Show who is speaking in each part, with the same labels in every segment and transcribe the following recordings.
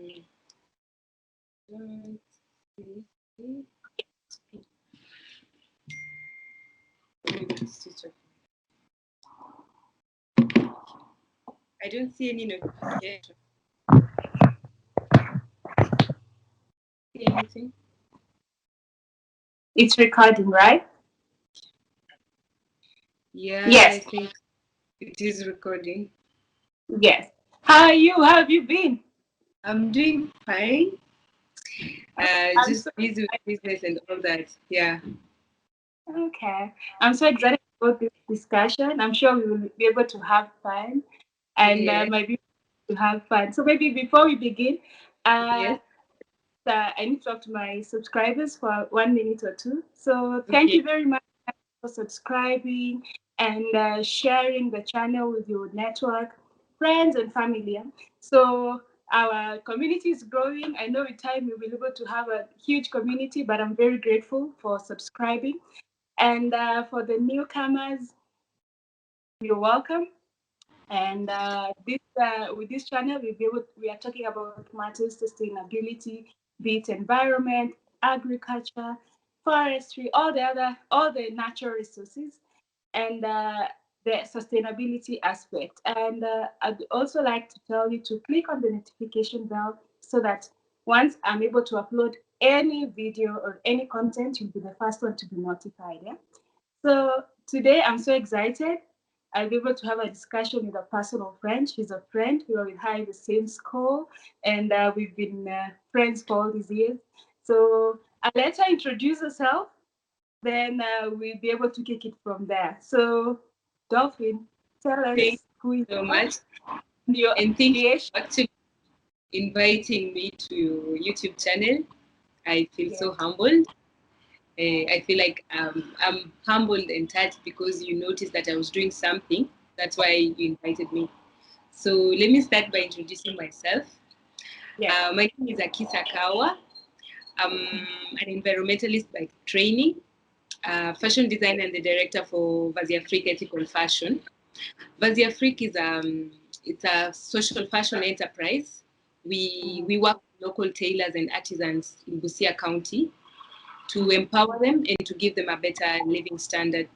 Speaker 1: I don't see any notification. See anything?
Speaker 2: It's recording, right?
Speaker 1: Yeah,
Speaker 2: Yes.
Speaker 1: I think it is recording.
Speaker 2: Yes. How are you? How have you been?
Speaker 1: I'm doing fine. Just
Speaker 2: so
Speaker 1: busy with business and all that. Yeah.
Speaker 2: Okay. I'm so excited about this discussion. I'm sure we will be able to have fun and
Speaker 1: Yeah.
Speaker 2: maybe to have fun. So maybe before we begin,
Speaker 1: Yes.
Speaker 2: I need to talk to my subscribers for 1 minute or two. So thank
Speaker 1: Okay.
Speaker 2: you very much for subscribing and sharing the channel with your network, friends and family. So our community is growing. I know with time we will be able to have a huge community, but I'm very grateful for subscribing. And for the newcomers, you're welcome. And with this channel, we are talking about matters sustainability, be it environment, agriculture, forestry, all the natural resources, and the sustainability aspect. And I'd also like to tell you to click on the notification bell so that once I'm able to upload any video or any content, you'll be the first one to be notified. Yeah. So today I'm so excited. I'll be able to have a discussion with a personal friend. She's a friend. We were with her in the same school, and we've been friends for all these years. So I'll let her introduce herself. Then we'll be able to kick it from there. So, Dolphin, tell
Speaker 1: Thank
Speaker 2: us who
Speaker 1: you
Speaker 2: you
Speaker 1: so
Speaker 2: are,
Speaker 1: much.
Speaker 2: your
Speaker 1: And thank you
Speaker 2: affiliation.
Speaker 1: for actually inviting me to your YouTube channel. I feel so humbled. I feel like I'm humbled and touched because you noticed that I was doing something. That's why you invited me. So let me start by introducing myself.
Speaker 2: Yeah.
Speaker 1: My name is Akisa Kauer. I'm an environmentalist by training, fashion designer and the director for Vazi Afriq Ethical Fashion. Vazi Afriq is it's a social fashion enterprise. We work with local tailors and artisans in Busia County to empower them and to give them a better living standard.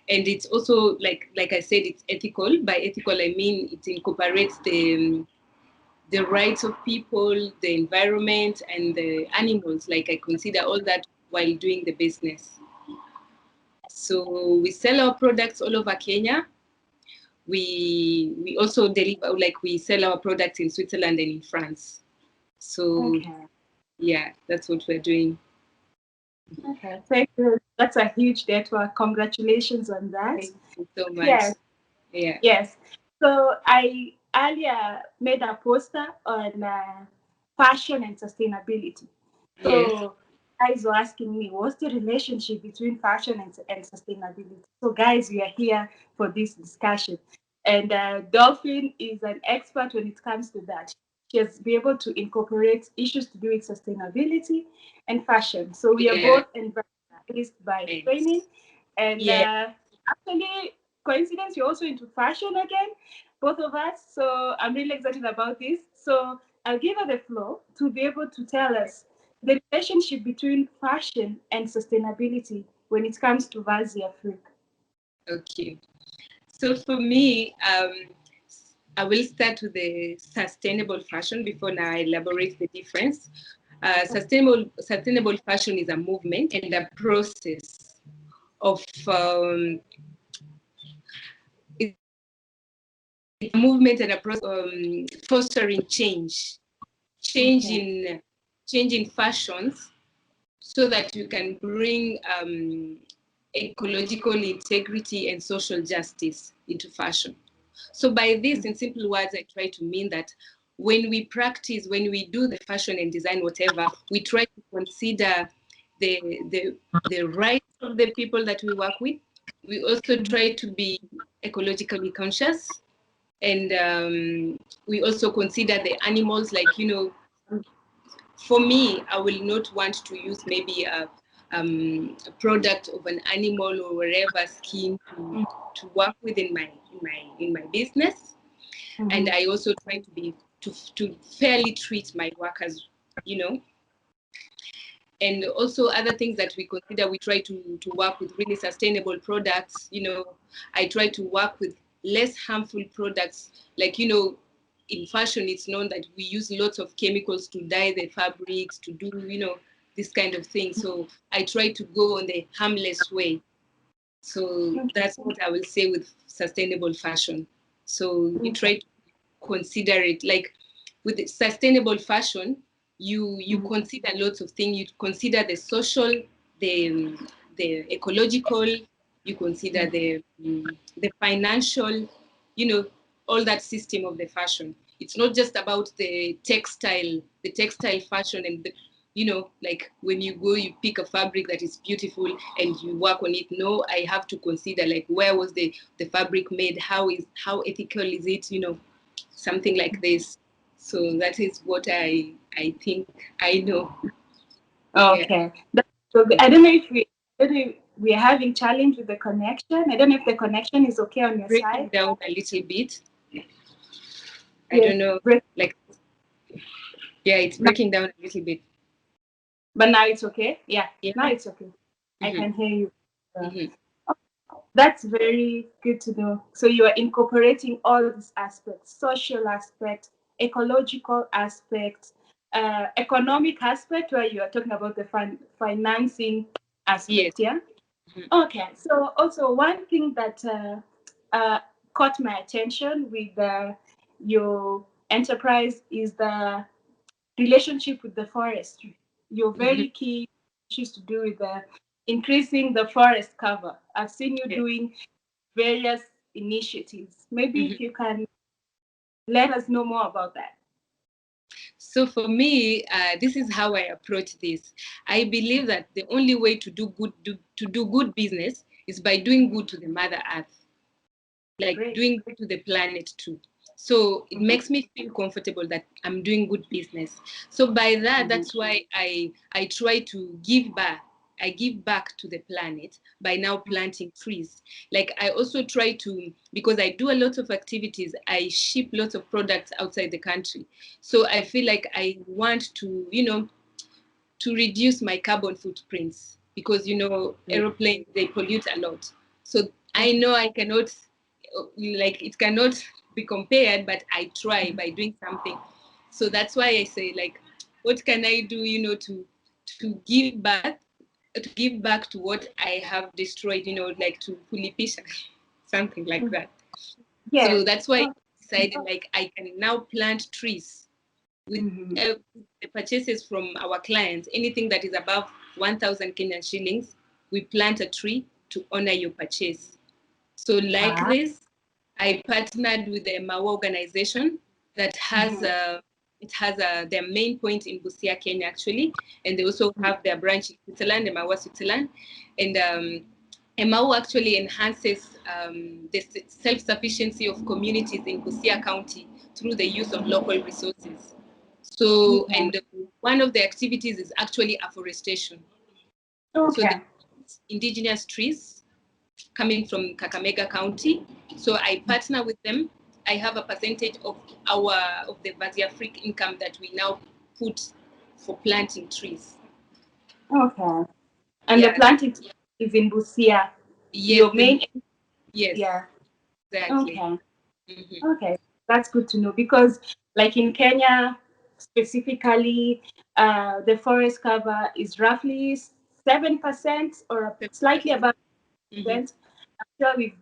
Speaker 1: And it's also like I said, it's ethical. By ethical, I mean it incorporates the rights of people, the environment, and the animals. Like I consider all that while doing the business. So we sell our products all over Kenya. We also deliver, like we sell our products in Switzerland and in France. So yeah, that's what we're doing.
Speaker 2: Okay, thank you. That's a huge network. Congratulations on that.
Speaker 1: Thank you so much.
Speaker 2: Yes.
Speaker 1: Yeah.
Speaker 2: Yes. So I earlier made a poster on fashion and sustainability. So guys were asking me, what's the relationship between fashion and sustainability? So guys, we are here for this discussion. And Dolphin is an expert when it comes to that. She has been able to incorporate issues to do with sustainability and fashion. So we are both environmentalists by training. And actually, coincidence, you're also into fashion again, both of us. So I'm really excited about this. So I'll give her the floor to be able to tell us the relationship between fashion and sustainability when it comes to Vazi Afriq.
Speaker 1: Okay. So for me, I will start with the sustainable fashion before now I elaborate the difference. Sustainable fashion is a movement and a process of it's a movement and a process fostering change in fashions, so that you can bring ecological integrity and social justice into fashion. So by this, in simple words, I try to mean that when we practice, when we do the fashion and design, whatever, we try to consider the rights of the people that we work with. We also try to be ecologically conscious, and we also consider the animals. Like, for me, I will not want to use maybe a product of an animal or whatever skin to work with in my business. And I also try to be to fairly treat my workers, And also other things that we consider, we try to work with really sustainable products. I try to work with less harmful products. Like, in fashion, it's known that we use lots of chemicals to dye the fabrics, to do, this kind of thing. So I try to go on the harmless way. So that's what I will say with sustainable fashion. So you try to consider it, like with sustainable fashion, you consider lots of things. You consider the social, the ecological, you consider the financial, all that system of the fashion. It's not just about the textile fashion and like when you go, you pick a fabric that is beautiful and you work on it. No, I have to consider like where was the fabric made, how ethical is it, something like this. So that is what I think I know.
Speaker 2: Okay. Yeah. So I don't know if we are having challenge with the connection. I don't know if the connection is okay on your
Speaker 1: breaking
Speaker 2: side.
Speaker 1: Down a little bit. I
Speaker 2: Yes,
Speaker 1: don't know. It's breaking down a little bit.
Speaker 2: But now it's okay. Yeah. Now it's okay. I can hear you. That's very good to know. So you are incorporating all these aspects: social aspect, ecological aspect, economic aspect, where you are talking about the financing aspect.
Speaker 1: Yes.
Speaker 2: Yeah. Okay. So also one thing that caught my attention with your enterprise is the relationship with the forestry. You're very keen issues to do with increasing the forest cover. I've seen you doing various initiatives. Maybe if you can let us know more about that.
Speaker 1: So for me, this is how I approach this. I believe that the only way to do good business is by doing good to the Mother Earth, like doing good to the planet too. So it makes me feel comfortable that I'm doing good business. So by that, that's why I try to give back. I give back to the planet by now planting trees. Like I also try to, because I do a lot of activities, I ship lots of products outside the country. So I feel like I want to, to reduce my carbon footprints because, aeroplanes, they pollute a lot. So I know I cannot, like it cannot be compared, but I try by doing something. So that's why I say, like, what can I do, to give back to what I have destroyed, like to pulipisha, something like that.
Speaker 2: Yes.
Speaker 1: So that's why I decided, like, I can now plant trees with the purchases from our clients. Anything that is above 1,000 Kenyan shillings, we plant a tree to honor your purchase. So like this, I partnered with the Mawa organization that has their main point in Busia, Kenya, actually, and they also have their branch in Switzerland, Mawa, Switzerland, and Emau actually enhances the self-sufficiency of communities in Busia County through the use of local resources. So, and one of the activities is actually afforestation. So the indigenous trees coming from Kakamega County. So I partner with them. I have a percentage of the Vazi Afriq income that we now put for planting trees.
Speaker 2: Okay. And the planting is in Busia.
Speaker 1: Yes.
Speaker 2: Your main.
Speaker 1: Yes.
Speaker 2: Yeah.
Speaker 1: Exactly.
Speaker 2: Okay. Okay. That's good to know because, like in Kenya specifically, the forest cover is roughly 7% or slightly above 7%. I'm sure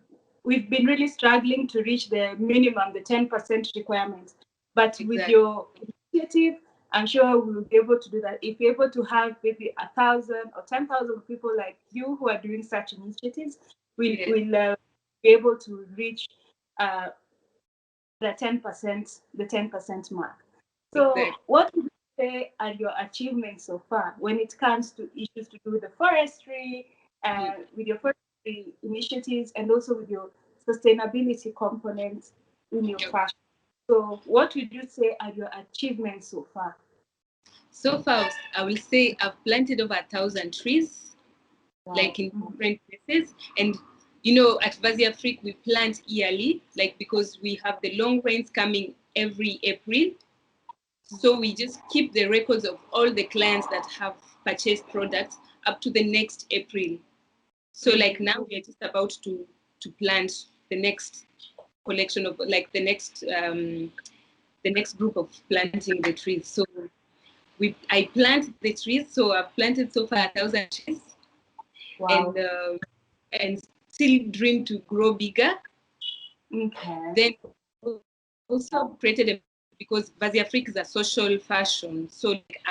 Speaker 2: we've been really struggling to reach the minimum, the 10% requirement. But with your initiative, I'm sure we'll be able to do that. If you're able to have maybe 1,000 or 10,000 people like you who are doing such initiatives, we'll be able to reach the 10% mark. So what would you say are your achievements so far when it comes to issues to do with the forestry, with your forestry initiatives, and also with your sustainability components in your fashion? So what would you say are your achievements so far?
Speaker 1: So far, I will say I've planted over 1,000 trees, like in different places. And at Vazi Afriq, we plant yearly, like because we have the long rains coming every April. So we just keep the records of all the clients that have purchased products up to the next April. So like now we are just about to plant the next collection of like the next group of planting the trees. So I plant the trees. So I've planted so far 1,000 trees.
Speaker 2: Wow.
Speaker 1: And still dream to grow bigger.
Speaker 2: Okay.
Speaker 1: Then also created a, because Vazi Afriq is a social fashion, so like,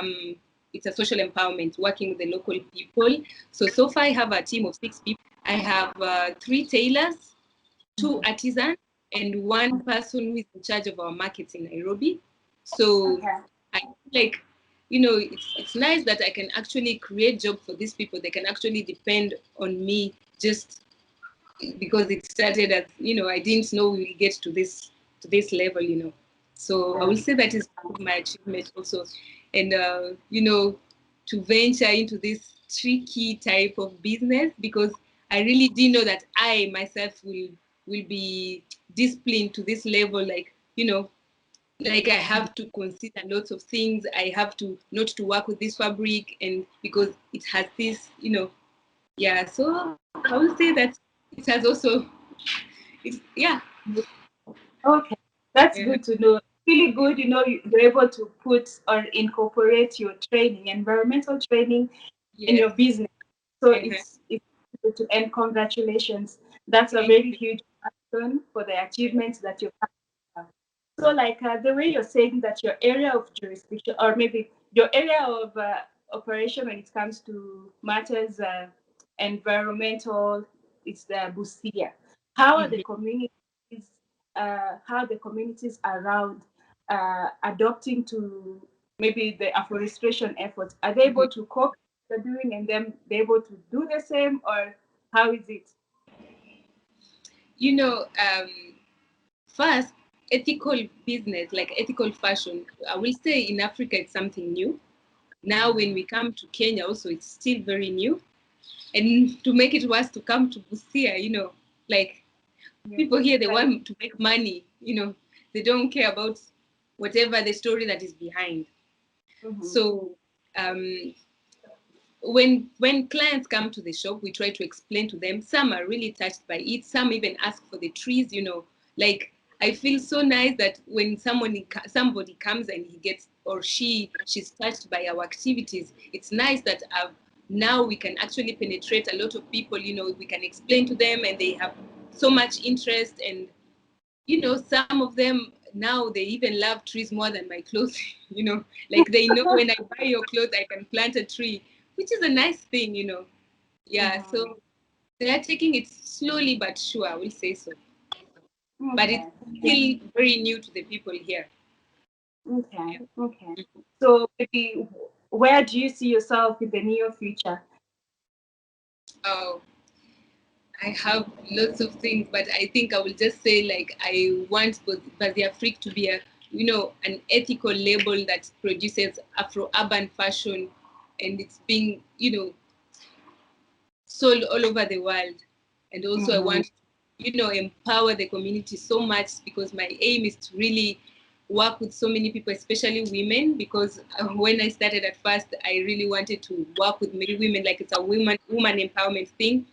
Speaker 1: it's a social empowerment, working with the local people. So far I have a team of 6 people. I have 3 tailors, 2 artisans, and 1 person who is in charge of our markets in Nairobi. So I feel like, it's nice that I can actually create job for these people. They can actually depend on me just because it started as, I didn't know we will get to this level. So I will say that is my achievement also. And to venture into this tricky type of business, because I really didn't know that I myself will be disciplined to this level, like, like I have to consider lots of things. I have to not to work with this fabric, and because it has this, yeah. So I would say that it has also, yeah.
Speaker 2: Okay, that's good to know. Really good, you're able to put or incorporate your training, environmental training, in your business. So it's good to, and congratulations. That's a very huge milestone for the achievements that you've had. So, like the way you're saying that your area of jurisdiction, or maybe your area of operation when it comes to matters environmental, it's the Busia. How are the communities? How the communities around adopting to maybe the afforestation efforts? Are they able to cope with what they're doing, and then they're able to do the same, or how is it?
Speaker 1: First, ethical business, like ethical fashion, I will say in Africa it's something new. Now when we come to Kenya also, it's still very new. And to make it worse, to come to Busia, like, people here, they want to make money, they don't care about whatever the story that is behind. So when clients come to the shop, we try to explain to them. Some are really touched by it. Some even ask for the trees, like, I feel so nice that when somebody comes and he gets, or she's touched by our activities, it's nice that now we can actually penetrate a lot of people. We can explain to them, and they have so much interest. And some of them now, they even love trees more than my clothes. Like, they know when I buy your clothes, I can plant a tree, which is a nice thing. Yeah. So they are taking it slowly but sure, I will say so. But it's still very new to the people here.
Speaker 2: Okay. So maybe where do you see yourself in the near future?
Speaker 1: Oh, I have lots of things, but I think I will just say, like, I want Vazi Afriq to be an ethical label that produces Afro-urban fashion, and it's being, sold all over the world. And also I want to, empower the community so much, because my aim is to really work with so many people, especially women, because when I started at first, I really wanted to work with many women, like it's a woman empowerment thing.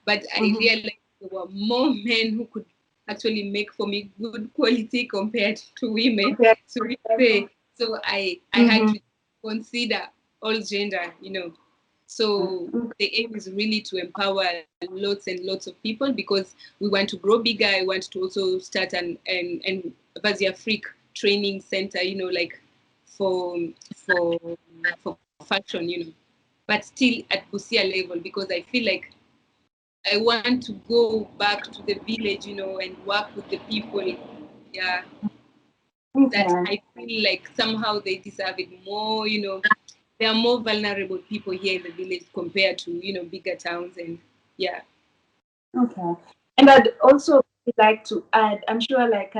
Speaker 1: But I realized there were more men who could actually make for me good quality compared to women. So I had to consider all gender. So the aim is really to empower lots and lots of people, because we want to grow bigger. I want to also start an Vazi Afriq training center, like for fashion, but still at Busia level, because I feel like I want to go back to the village, and work with the people. Yeah. That I feel like somehow they deserve it more. There are more vulnerable people here in the village compared to, bigger towns. And yeah.
Speaker 2: Okay. And I'd also like to add, I'm sure like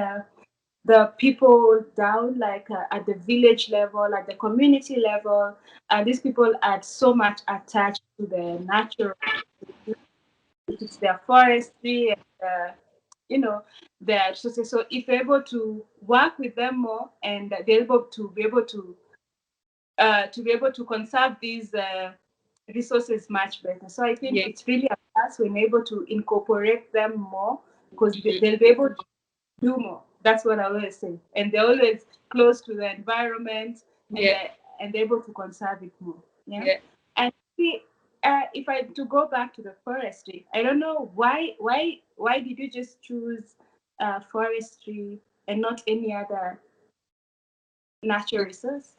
Speaker 2: the people down, like at the village level, at the community level, these people are so much attached to the natural, it's their forestry, and their resources. So if you're able to work with them more, and they're able to be able to conserve these resources much better. So I think it's really a plus when we're able to incorporate them more, because they'll be able to do more. That's what I always say. And they're always close to the environment, and they're able to conserve it more. Yeah. And see, if I to go back to the forestry, I don't know why did you just choose forestry and not any other natural resource?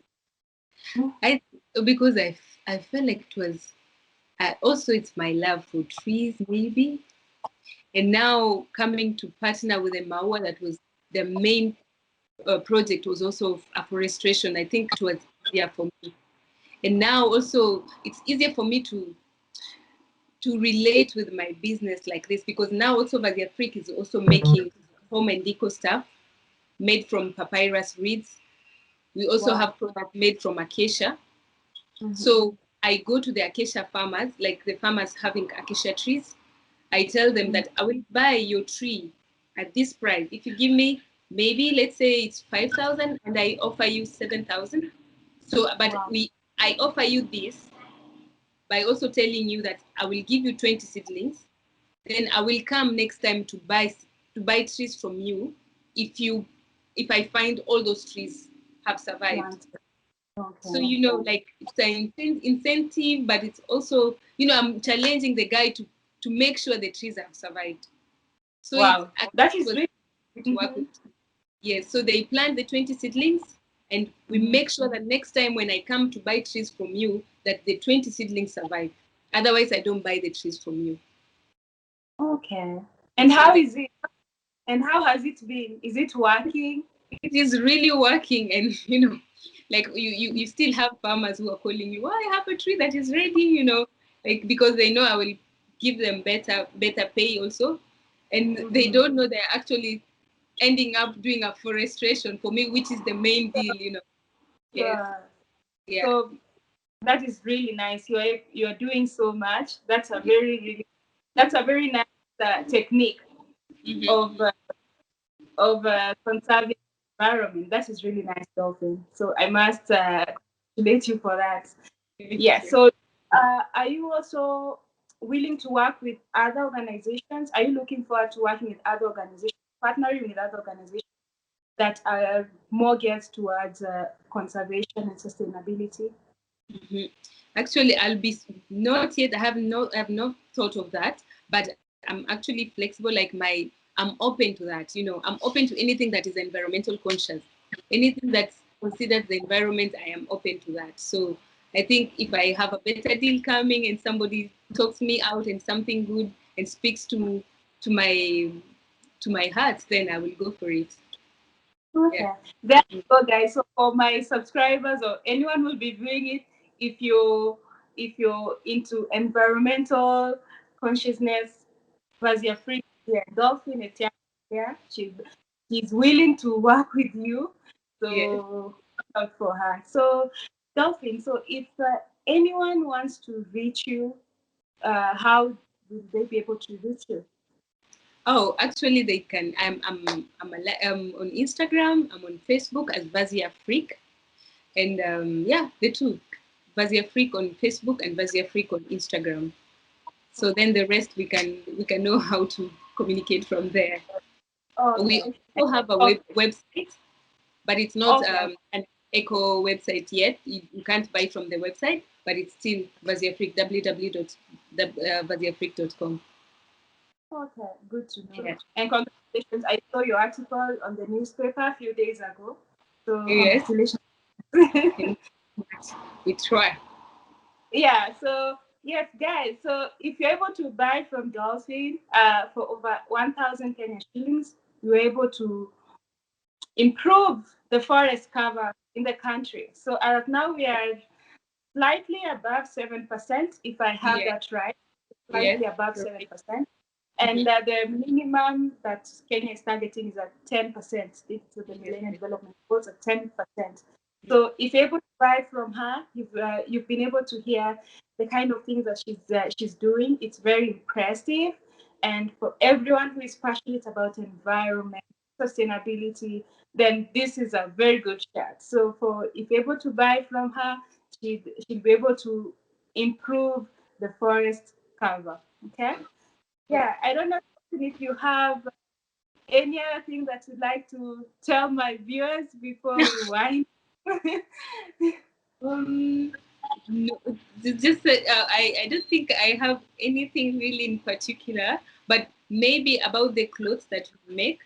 Speaker 1: Because I felt like it was also it's my love for trees maybe, and now coming to partner with a Maua, that was the main project, was also afforestration. I think it was easier for me, and now also it's easier for me to relate with my business like this, because now also Vazi Afriq is also making home and deco stuff made from papyrus reeds. We also have products made from acacia. So I go to the acacia farmers, like the farmers having acacia trees. I tell them that I will buy your tree at this price. If you give me, maybe let's say it's 5,000 and I offer you 7,000. So, but I offer you this by also telling you that I will give you 20 seedlings. Then I will come next time to buy trees from you if I find all those trees have survived. So, like it's an incentive, but it's also, I'm challenging the guy to make sure the trees have survived. So
Speaker 2: that is really
Speaker 1: to work with. Yes, so they plant the 20 seedlings, and we make sure that next time when I come to buy trees from you, that the 20 seedlings survive. Otherwise, I don't buy the trees from you.
Speaker 2: Okay. And how is it? And how has it been? Is it working?
Speaker 1: It is really working, and like you still have farmers who are calling you, I have a tree that is ready, like because they know I will give them better pay also, and they don't know they're actually ending up doing afforestration for me, which is the main deal. Yes. Yeah.
Speaker 2: So that is really nice. You're doing so much. That's a very nice technique of conserving the environment. That is really nice, Dolphin. So I must congratulate you for that. Yeah. So are you also willing to work with other organizations? Are you looking forward to working with other organizations, partnering with other organizations that are more geared towards conservation and sustainability?
Speaker 1: Actually, I'll be not yet. I have not thought of that, but I'm actually flexible. Like I'm open to that. I'm open to anything that is environmental conscious, anything that considers the environment. I am open to that. So I think if I have a better deal coming and somebody talks me out and something good and speaks to my heart, then I will go for it.
Speaker 2: Okay. Yeah. There you go, guys. So for my subscribers or anyone who will be viewing it, if you're into environmental consciousness, Vazi Afriq, Dolphin, she's willing to work with you. So look out for her. So Dolphin, so if anyone wants to reach you, how will they be able to reach you?
Speaker 1: Oh, actually, they can. I'm on Instagram. I'm on Facebook as Vazi Afriq, and the two, Vazi Afriq on Facebook and Vazi Afriq on Instagram. So then the rest we can know how to communicate from there. We also have a website, but it's not an eco website yet. You can't buy from the website, but it's still Vazi Afriq, www.vaziafriq.com.
Speaker 2: Okay, good to know. Yeah. And congratulations. I saw your article on the newspaper a few days ago. So congratulations.
Speaker 1: We try.
Speaker 2: Yeah, so yes, guys. So if you're able to buy from Dolphin for over 1,000 Kenya shillings, you're able to improve the forest cover in the country. So right now we are slightly above 7%, if I have that right. Slightly above 7%. And the minimum that Kenya is targeting is at 10%. To the Millennium Development Goals at 10%. So if you're able to buy from her, you've been able to hear the kind of things that she's doing. It's very impressive, And for everyone who is passionate about environment, sustainability, then this is a very good shot. So for if you're able to buy from her, she'll be able to improve the forest cover. Okay. Yeah, I don't know if you have any other thing that you'd like to tell my viewers before we wind.
Speaker 1: No, just that, I don't think I have anything really in particular, but maybe about the clothes that we make.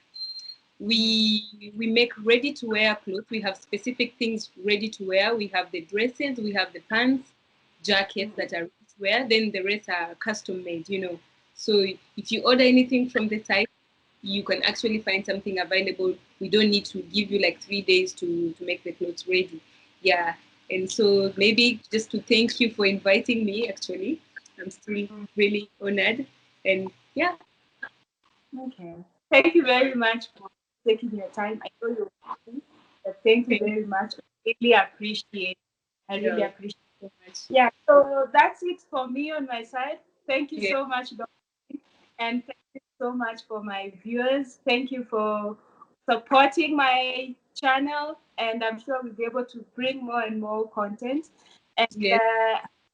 Speaker 1: We make ready to wear clothes. We have specific things ready to wear. We have the dresses, we have the pants, jackets that are ready to wear. Then the rest are custom made, you know. So if you order anything from the site, you can actually find something available. We don't need to give you like 3 days to make the clothes ready. Yeah. And so maybe just to thank you for inviting me, actually. I'm still really honored. And yeah.
Speaker 2: Okay. Thank you very much for taking your time. I know you're busy, but thank you very much. I really appreciate. I really
Speaker 1: Yeah.
Speaker 2: appreciate it.
Speaker 1: Much.
Speaker 2: Yeah. So that's it for me on my side. Thank you
Speaker 1: Yeah.
Speaker 2: so much, Dr. And thank you so much for my viewers. Thank you for supporting my channel, and I'm sure we'll be able to bring more and more content. And
Speaker 1: Yeah.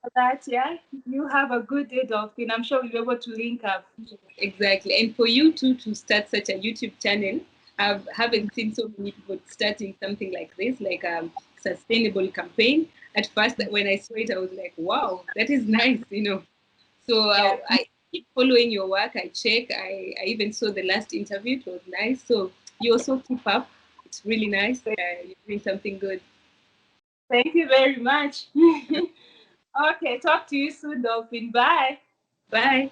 Speaker 2: for that, yeah, you have a good day, Dolphin. I'm sure we'll be able to link up.
Speaker 1: Exactly. And for you too to start such a YouTube channel, I haven't seen so many people starting something like this, like a sustainable campaign. At first, when I saw it, I was like, wow, that is nice, you know. So
Speaker 2: Yeah.
Speaker 1: I keep following your work. I check. I even saw the last interview. It was nice. So you also keep up. It's really nice. You're doing something good.
Speaker 2: Thank you very much. Okay, talk to you soon, Dolphin. Bye.
Speaker 1: Bye.